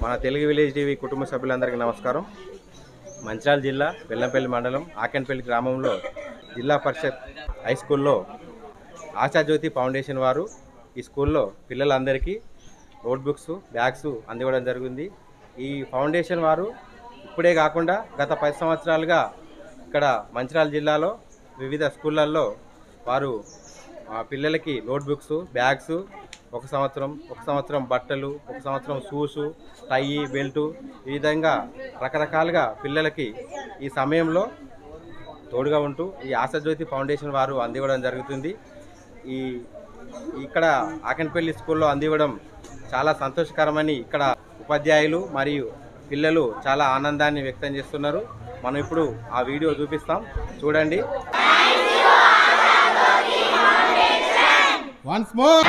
మన Telugu village TV కుటుంబ సభ్యులందరికీ నమస్కారం. మంచిర్యాల జిల్లా బెల్లంపల్లి మండలం ఆకెన్పల్లి గ్రామంలో జిల్లా పరిషత్ హై స్కూల్లో ఆశాజ్యోతి ఫౌండేషన్ వారు ఈ స్కూల్లో పిల్లలందరికీ నోట్బుక్స్, బ్యాగ్స్ అందివ్వడం జరిగింది. ఈ ఫౌండేషన్ వారు ఇప్పుడే కాకుండా గత 10 సంవత్సరాలుగా ఇక్కడ మంచిర్యాల జిల్లాలో వివిధ స్కూళ్ళల్లో వారు పిల్లలకి నోట్బుక్స్, బ్యాగ్స్, ఒక సంవత్సరం బట్టలు, ఒక సంవత్సరం షూసు, టై, బెల్టు, ఈ విధంగా రకరకాలుగా పిల్లలకి ఈ సమయంలో తోడుగా ఉంటూ ఈ ఆశాజ్యోతి ఫౌండేషన్ వారు అందివ్వడం జరుగుతుంది. ఇక్కడ ఆకెన్పల్లి స్కూల్లో అందివ్వడం చాలా సంతోషకరమని ఇక్కడ ఉపాధ్యాయులు మరియు పిల్లలు చాలా ఆనందాన్ని వ్యక్తం చేస్తున్నారు. మనం ఇప్పుడు ఆ వీడియో చూపిస్తాం, చూడండి. Once more.